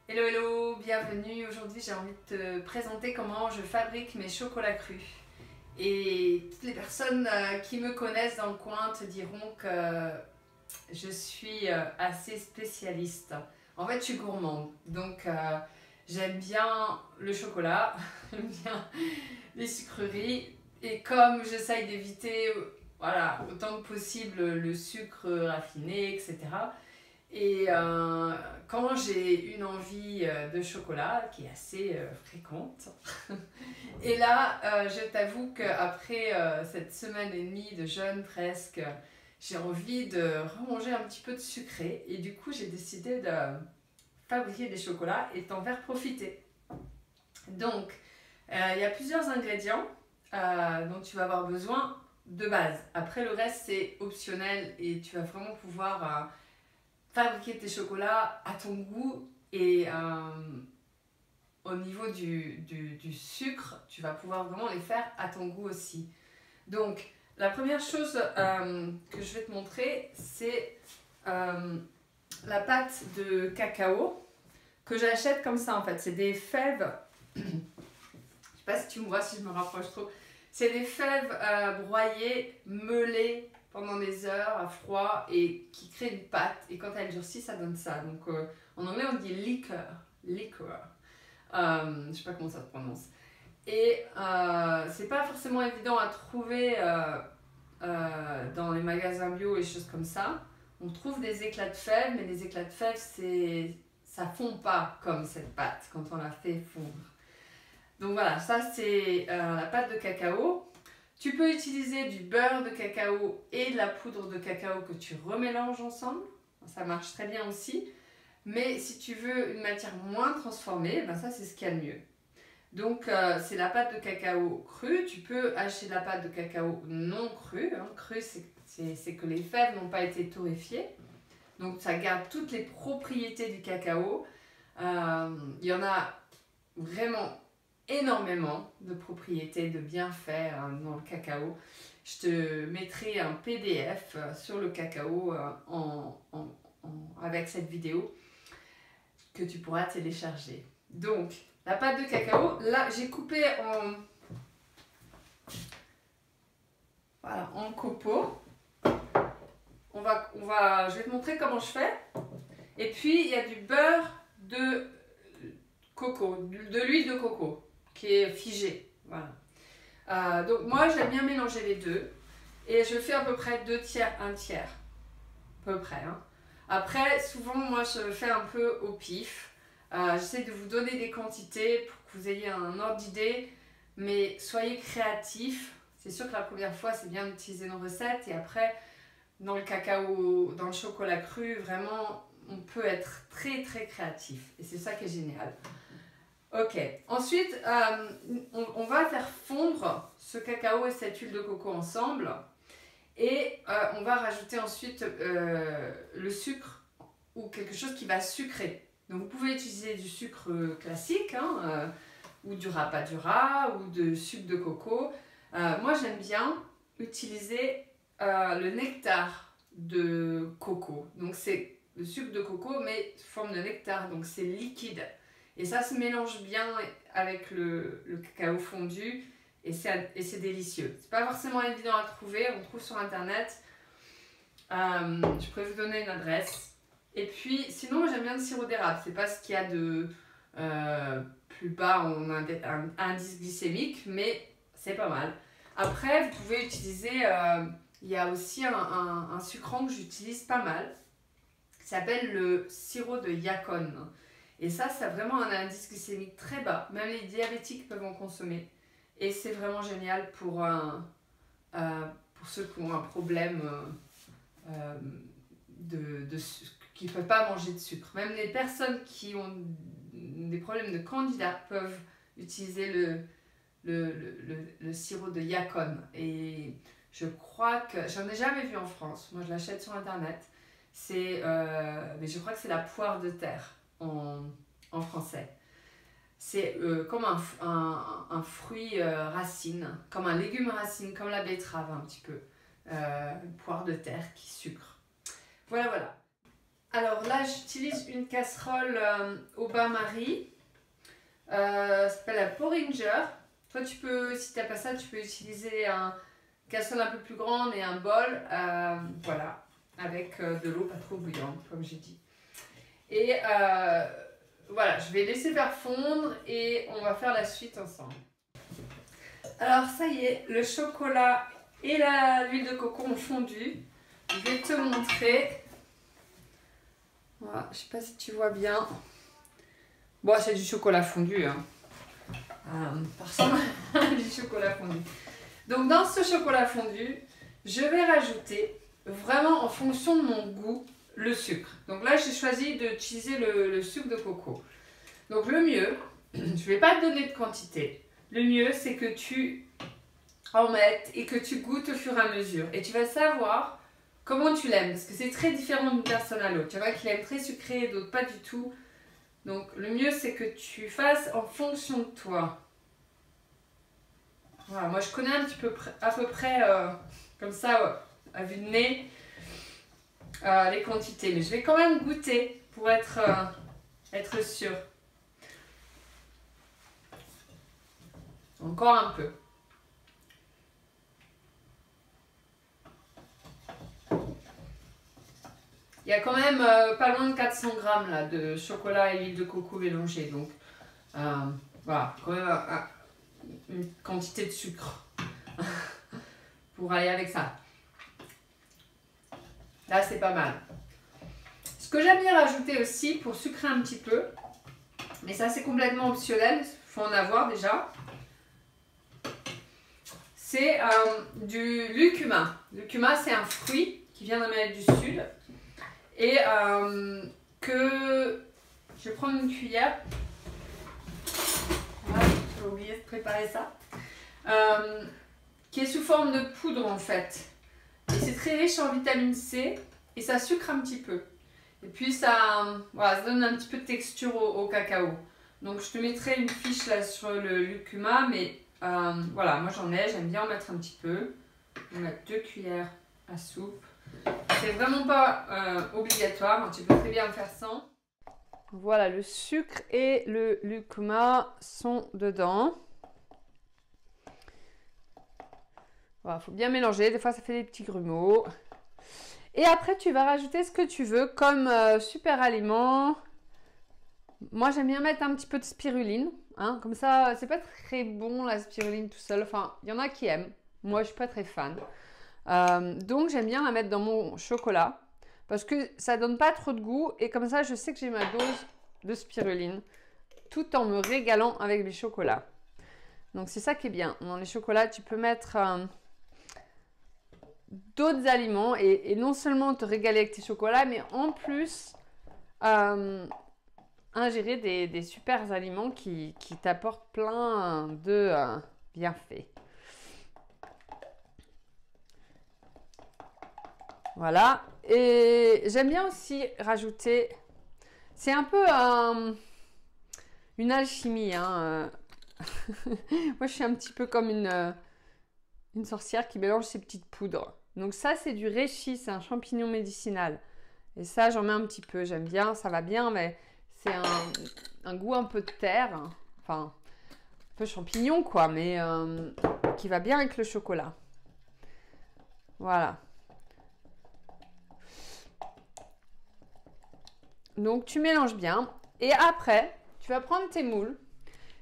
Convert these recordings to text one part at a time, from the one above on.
Hello hello, bienvenue. Aujourd'hui j'ai envie de te présenter comment je fabrique mes chocolats crus. Et toutes les personnes qui me connaissent dans le coin te diront que je suis assez spécialiste. En fait je suis gourmande, donc j'aime bien le chocolat, j'aime bien les sucreries. Et comme j'essaye d'éviter voilà, autant que possible le sucre raffiné, etc. Et quand j'ai une envie de chocolat, qui est assez fréquente, et là, je t'avoue qu'après cette semaine et demie de jeûne presque, j'ai envie de remanger un petit peu de sucré. Et du coup, j'ai décidé de fabriquer des chocolats et t'en faire profiter. Donc, il y a plusieurs ingrédients dont tu vas avoir besoin de base. Après, le reste, c'est optionnel et tu vas vraiment pouvoir fabriquer tes chocolats à ton goût et au niveau du sucre, tu vas pouvoir vraiment les faire à ton goût aussi. Donc, la première chose que je vais te montrer, c'est la pâte de cacao que j'achète comme ça en fait. C'est des fèves, je sais pas si tu me vois, si je me rapproche trop. C'est des fèves broyées, meulées pendant des heures à froid et qui créent une pâte. Et quand elle durcit, ça donne ça. Donc en anglais, on dit liquor. Liquor. Je sais pas comment ça se prononce. Et c'est pas forcément évident à trouver dans les magasins bio et choses comme ça. On trouve des éclats de fèves, mais les éclats de fèves, ça fond pas comme cette pâte quand on la fait fondre. Donc voilà, ça c'est la pâte de cacao. Tu peux utiliser du beurre de cacao et de la poudre de cacao que tu remélanges ensemble. Ça marche très bien aussi. Mais si tu veux une matière moins transformée, ben ça c'est ce qu'il y a de mieux. Donc c'est la pâte de cacao crue. Tu peux acheter de la pâte de cacao non crue. Crue, c'est que les fèves n'ont pas été torréfiées. Donc ça garde toutes les propriétés du cacao. Il y en a vraiment énormément de propriétés, de bienfaits dans le cacao. Je te mettrai un PDF sur le cacao avec cette vidéo que tu pourras télécharger. Donc, la pâte de cacao, là j'ai coupé en copeaux. Je vais te montrer comment je fais. Et puis, il y a du beurre de coco, de l'huile de coco qui est figée. Voilà. Donc moi j'aime bien mélanger les deux et je fais à peu près 2 tiers, 1 tiers. À peu près. Après, souvent moi je fais un peu au pif. J'essaie de vous donner des quantités pour que vous ayez un ordre d'idée, mais soyez créatifs. C'est sûr que la première fois c'est bien d'utiliser nos recettes et après dans le cacao, dans le chocolat cru, vraiment on peut être très très créatif et c'est ça qui est génial. Ok, ensuite on va faire fondre ce cacao et cette huile de coco ensemble et on va rajouter ensuite le sucre ou quelque chose qui va sucrer. Donc vous pouvez utiliser du sucre classique ou du rapadura ou de sucre de coco. Moi j'aime bien utiliser le nectar de coco. Donc c'est le sucre de coco mais sous forme de nectar, donc c'est liquide. Et ça se mélange bien avec le cacao fondu et c'est délicieux. C'est pas forcément évident à trouver, on trouve sur internet. Je pourrais vous donner une adresse. Et puis sinon j'aime bien le sirop d'érable, c'est pas ce qu'il y a de plus bas en indice glycémique, mais c'est pas mal. Après vous pouvez utiliser, il y a aussi un sucrant que j'utilise pas mal, qui s'appelle le sirop de yacon. Et ça a vraiment un indice glycémique très bas. Même les diabétiques peuvent en consommer. Et c'est vraiment génial pour ceux qui ont un problème qui ne peuvent pas manger de sucre. Même les personnes qui ont des problèmes de candida peuvent utiliser le sirop de yacon. Et je crois que... J'en ai jamais vu en France. Moi, je l'achète sur internet. Mais je crois que c'est la poire de terre en français. C'est comme un fruit racine, comme un légume racine, comme la betterave un petit peu. Une poire de terre qui sucre. Voilà, voilà. Alors là, j'utilise une casserole au bain-marie. Ça s'appelle la Porringer. Toi, tu peux, si tu n'as pas ça, tu peux utiliser un casserole un peu plus grande et un bol. Voilà, avec de l'eau pas trop bouillante, comme j'ai dit. Et voilà, je vais laisser faire fondre et on va faire la suite ensemble. Alors ça y est, le chocolat et l'huile de coco ont fondu. Je vais te montrer. Voilà, je sais pas si tu vois bien. Bon, c'est du chocolat fondu. Hein. Ça ressemble à du chocolat fondu. Donc dans ce chocolat fondu, je vais rajouter vraiment en fonction de mon goût le sucre. Donc là, j'ai choisi d'utiliser le sucre de coco. Donc le mieux, je ne vais pas te donner de quantité. Le mieux, c'est que tu en mettes et que tu goûtes au fur et à mesure. Et tu vas savoir comment tu l'aimes, parce que c'est très différent d'une personne à l'autre. Tu vois qu'il aime très sucré, d'autres pas du tout. Donc le mieux, c'est que tu fasses en fonction de toi. Voilà, moi je connais un petit peu à peu près comme ça, à vue de nez, les quantités. Mais je vais quand même goûter pour être sûre. Encore un peu. Il y a quand même pas loin de 400 grammes là, de chocolat et huile de coco mélangée. Donc voilà, quand même une quantité de sucre pour aller avec ça. Là, c'est pas mal. Ce que j'aime bien rajouter aussi pour sucrer un petit peu, mais ça c'est complètement optionnel, il faut en avoir déjà, c'est du lucuma. Le lucuma, c'est un fruit qui vient d'Amérique du Sud et que je vais prendre une cuillère. Voilà, j'ai oublié de préparer ça. Qui est sous forme de poudre en fait. Et c'est très riche en vitamine C et ça sucre un petit peu. Et puis ça, voilà, ça donne un petit peu de texture au cacao. Donc je te mettrai une fiche là sur le lucuma, mais voilà, moi j'en ai, j'aime bien en mettre un petit peu. Je vais mettre 2 cuillères à soupe. C'est vraiment pas obligatoire, tu peux très bien faire sans. Voilà, le sucre et le lucuma sont dedans. Voilà, faut bien mélanger, des fois ça fait des petits grumeaux. Et après tu vas rajouter ce que tu veux comme super aliment. Moi j'aime bien mettre un petit peu de spiruline, hein, comme ça c'est pas très bon la spiruline tout seul, enfin il y en a qui aiment, moi je suis pas très fan. Donc j'aime bien la mettre dans mon chocolat parce que ça donne pas trop de goût et comme ça je sais que j'ai ma dose de spiruline tout en me régalant avec les chocolats. Donc c'est ça qui est bien, dans les chocolats tu peux mettre d'autres aliments et non seulement te régaler avec tes chocolats, mais en plus ingérer des super aliments qui t'apportent plein de bienfaits. Voilà, et j'aime bien aussi rajouter, c'est un peu une alchimie, hein. Moi je suis un petit peu comme une sorcière qui mélange ses petites poudres. Donc ça c'est du reishi, c'est un champignon médicinal. Et ça j'en mets un petit peu, j'aime bien, ça va bien, mais c'est un goût un peu de terre, enfin un peu champignon quoi, mais qui va bien avec le chocolat. Voilà. Donc tu mélanges bien et après tu vas prendre tes moules.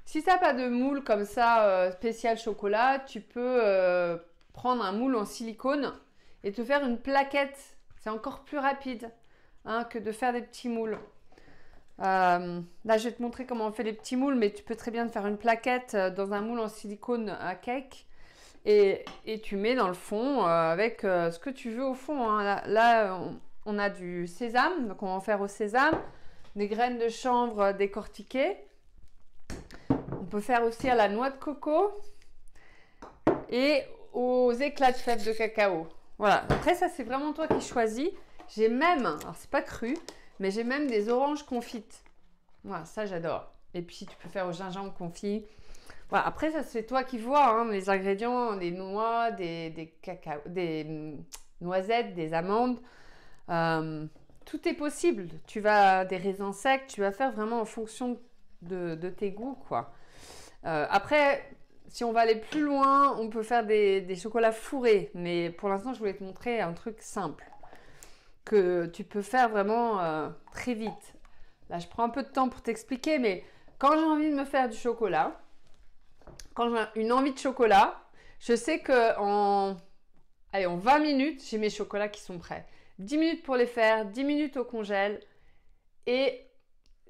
Si tu n'as pas de moule comme ça spécial chocolat, tu peux prendre un moule en silicone et te faire une plaquette. C'est encore plus rapide hein, que de faire des petits moules. Là, je vais te montrer comment on fait les petits moules, mais tu peux très bien te faire une plaquette dans un moule en silicone à cake et tu mets dans le fond avec ce que tu veux au fond. Hein. Là on a du sésame, donc on va en faire au sésame, des graines de chanvre décortiquées. On peut faire aussi à la noix de coco et aux éclats de fèves de cacao. Voilà, après ça c'est vraiment toi qui choisis. J'ai même, alors c'est pas cru, mais j'ai même des oranges confites. Voilà, ça j'adore. Et puis tu peux faire au gingembre confit. Voilà, après ça c'est toi qui vois, hein, les ingrédients, des noix, des noisettes, des amandes. tout est possible. Tu vas des raisins secs, tu vas faire vraiment en fonction de tes goûts, quoi. Après, si on va aller plus loin, on peut faire des chocolats fourrés. Mais pour l'instant, je voulais te montrer un truc simple que tu peux faire vraiment très vite. Là, je prends un peu de temps pour t'expliquer, mais quand j'ai envie de me faire du chocolat, quand j'ai une envie de chocolat, je sais que allez, en 20 minutes, j'ai mes chocolats qui sont prêts. 10 minutes pour les faire, 10 minutes au congèle et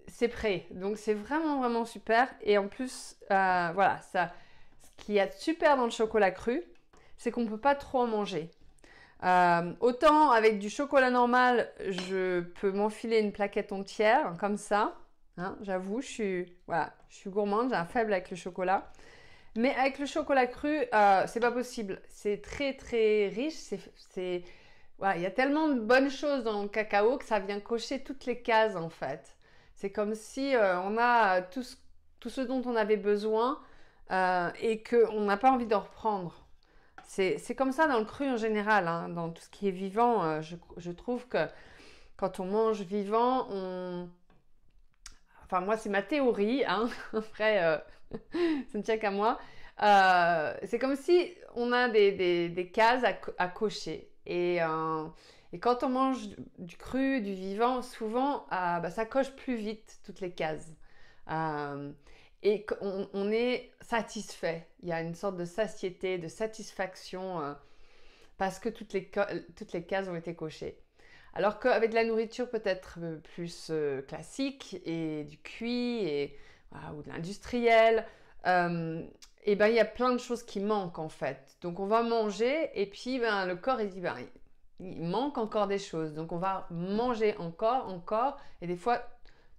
c'est prêt. Donc c'est vraiment vraiment super. Et en plus, voilà, ça, ce qui est super dans le chocolat cru, c'est qu'on ne peut pas trop en manger. Autant avec du chocolat normal, je peux m'enfiler une plaquette entière comme ça. Hein, j'avoue, je suis gourmande, j'ai un faible avec le chocolat. Mais avec le chocolat cru, c'est pas possible. C'est très très riche. Voilà, il y a tellement de bonnes choses dans le cacao que ça vient cocher toutes les cases en fait. C'est comme si on a tout ce dont on avait besoin et qu'on n'a pas envie d'en reprendre. C'est comme ça dans le cru en général, hein, dans tout ce qui est vivant. Je trouve que quand on mange vivant, enfin moi c'est ma théorie, hein. Après ça ne tient qu'à moi. C'est comme si on a des cases à cocher. Et quand on mange du cru, du vivant, souvent ça coche plus vite toutes les cases. Et on est satisfait. Il y a une sorte de satiété, de satisfaction parce que toutes les cases ont été cochées. Alors qu'avec de la nourriture peut-être plus classique et du cuit ou de l'industriel, et ben il y a plein de choses qui manquent en fait. Donc on va manger et puis le corps il dit il manque encore des choses. Donc on va manger encore et des fois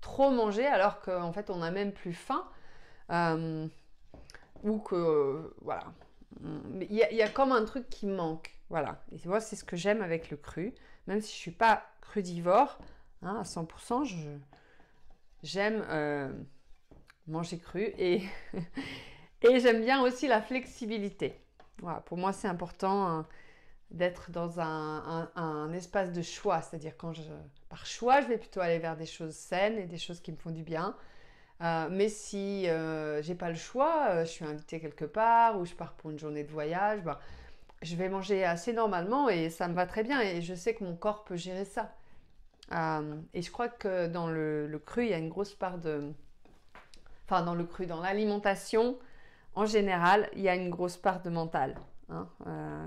trop manger alors qu'en fait on n'a même plus faim. Ou que voilà. Il y a comme un truc qui manque. Voilà. Et moi, c'est ce que j'aime avec le cru. Même si je ne suis pas crudivore, hein, à 100%, j'aime manger cru et, et j'aime bien aussi la flexibilité. Voilà. Pour moi, c'est important d'être dans un espace de choix. C'est-à-dire par choix, je vais plutôt aller vers des choses saines et des choses qui me font du bien. Mais si j'ai pas le choix, je suis invitée quelque part ou je pars pour une journée de voyage, je vais manger assez normalement et ça me va très bien et je sais que mon corps peut gérer ça. Et je crois que dans le cru, il y a une grosse part enfin dans le cru, dans l'alimentation, en général, il y a une grosse part de mental. Hein.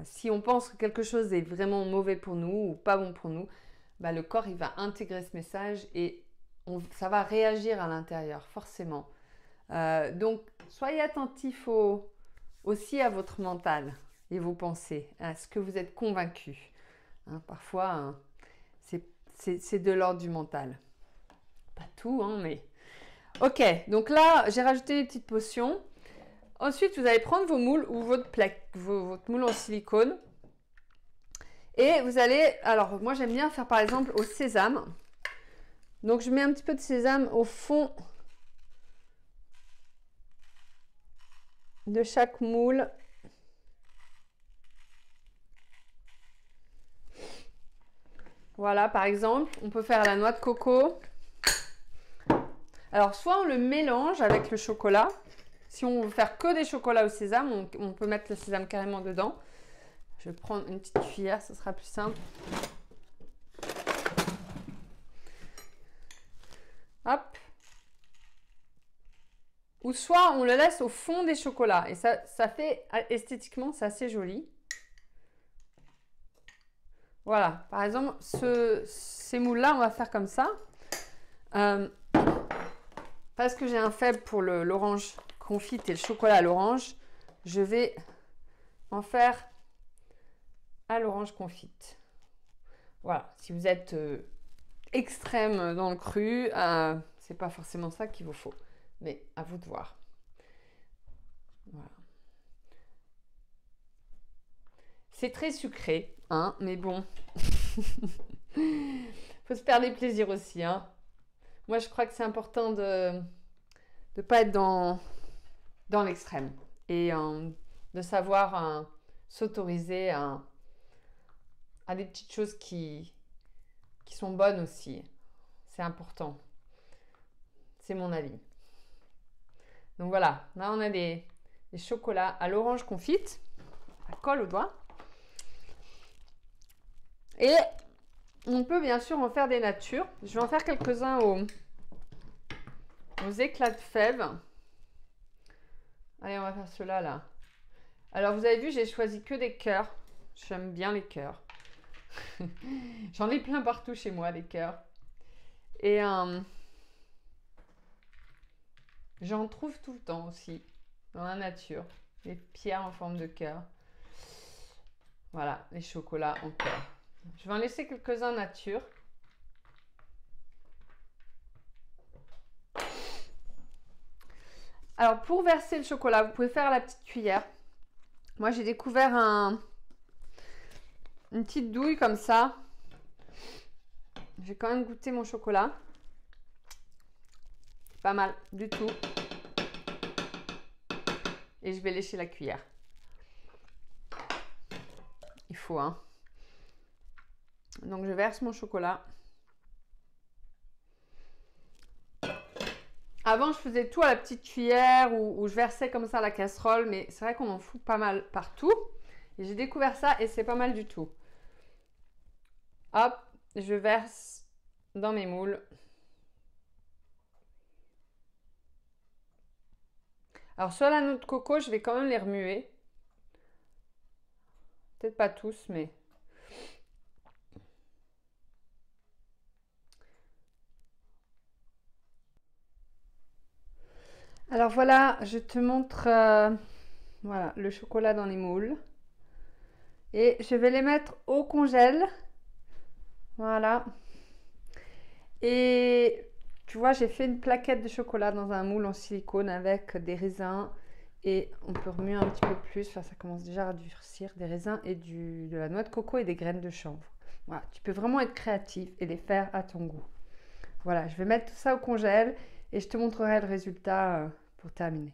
Si on pense que quelque chose est vraiment mauvais pour nous ou pas bon pour nous, le corps il va intégrer ce message et ça va réagir à l'intérieur, forcément. Donc, soyez attentifs aussi à votre mental et vos pensées, à ce que vous êtes convaincu. Hein, parfois, c'est de l'ordre du mental. Pas tout, hein, mais... Ok, donc là, j'ai rajouté une petite potion. Ensuite, vous allez prendre vos moules ou votre moule en silicone. Et vous allez... Alors, moi, j'aime bien faire, par exemple, au sésame. Donc, je mets un petit peu de sésame au fond de chaque moule. Voilà, par exemple, on peut faire la noix de coco. Alors, soit on le mélange avec le chocolat. Si on veut faire que des chocolats au sésame, on peut mettre le sésame carrément dedans. Je vais prendre une petite cuillère, ce sera plus simple. Hop. Ou soit on le laisse au fond des chocolats. Et ça fait, esthétiquement, c'est assez joli. Voilà. Par exemple, ces moules-là, on va faire comme ça. Parce que j'ai un faible pour l'orange confite et le chocolat à l'orange, je vais en faire à l'orange confite. Voilà. Si vous êtes extrême dans le cru, c'est pas forcément ça qu'il vous faut. Mais à vous de voir. Voilà. C'est très sucré, hein, mais bon. Faut se faire des plaisirs aussi, hein. Moi, je crois que c'est important de ne pas être dans l'extrême et de savoir s'autoriser à des petites choses qui qui sont bonnes aussi. C'est important. C'est mon avis. Donc voilà, là on a des chocolats à l'orange confite. Ça colle au doigt. Et on peut bien sûr en faire des natures. Je vais en faire quelques-uns aux éclats de fèves. Allez, on va faire ceux-là, là. Alors, vous avez vu, j'ai choisi que des cœurs. J'aime bien les cœurs. J'en ai plein partout chez moi, des cœurs. Et j'en trouve tout le temps aussi, dans la nature. Les pierres en forme de cœur. Voilà, les chocolats en cœur. Je vais en laisser quelques-uns nature. Alors, pour verser le chocolat, vous pouvez faire à la petite cuillère. Moi, j'ai découvert une petite douille comme ça. Je vais quand même goûter mon chocolat. Pas mal du tout. Et je vais lécher la cuillère. Il faut, hein. Donc, je verse mon chocolat. Avant, je faisais tout à la petite cuillère ou je versais comme ça à la casserole, mais c'est vrai qu'on en fout pas mal partout. Et j'ai découvert ça et c'est pas mal du tout. Hop, je verse dans mes moules. Alors, sur la noix de coco, je vais quand même les remuer. Peut-être pas tous, mais... Alors voilà, je te montre voilà, le chocolat dans les moules. Et je vais les mettre au congèle. Voilà. Et tu vois, j'ai fait une plaquette de chocolat dans un moule en silicone avec des raisins. Et on peut remuer un petit peu plus. Enfin, ça commence déjà à durcir. Des raisins et de la noix de coco et des graines de chanvre. Voilà, tu peux vraiment être créatif et les faire à ton goût. Voilà, je vais mettre tout ça au congèle et je te montrerai le résultat pour terminer.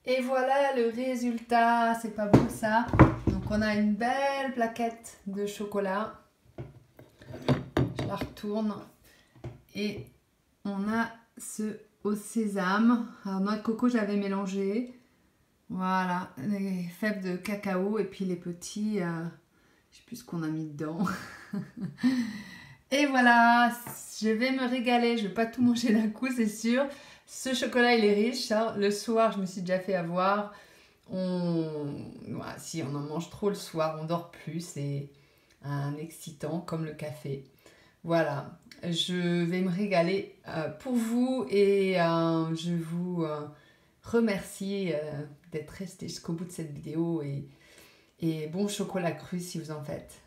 Et voilà le résultat, c'est pas beau ça. Donc on a une belle plaquette de chocolat. Je la retourne. Et on a ce au sésame. Alors noix de coco j'avais mélangé. Voilà, les fèves de cacao et puis les petits, je sais plus ce qu'on a mis dedans. Et voilà, je vais me régaler, je vais pas tout manger d'un coup c'est sûr. Ce chocolat il est riche, hein. Le soir je me suis déjà fait avoir. Voilà, si on en mange trop le soir, on dort plus, c'est un excitant comme le café. Voilà, je vais me régaler pour vous et je vous remercie d'être resté jusqu'au bout de cette vidéo et bon chocolat cru si vous en faites.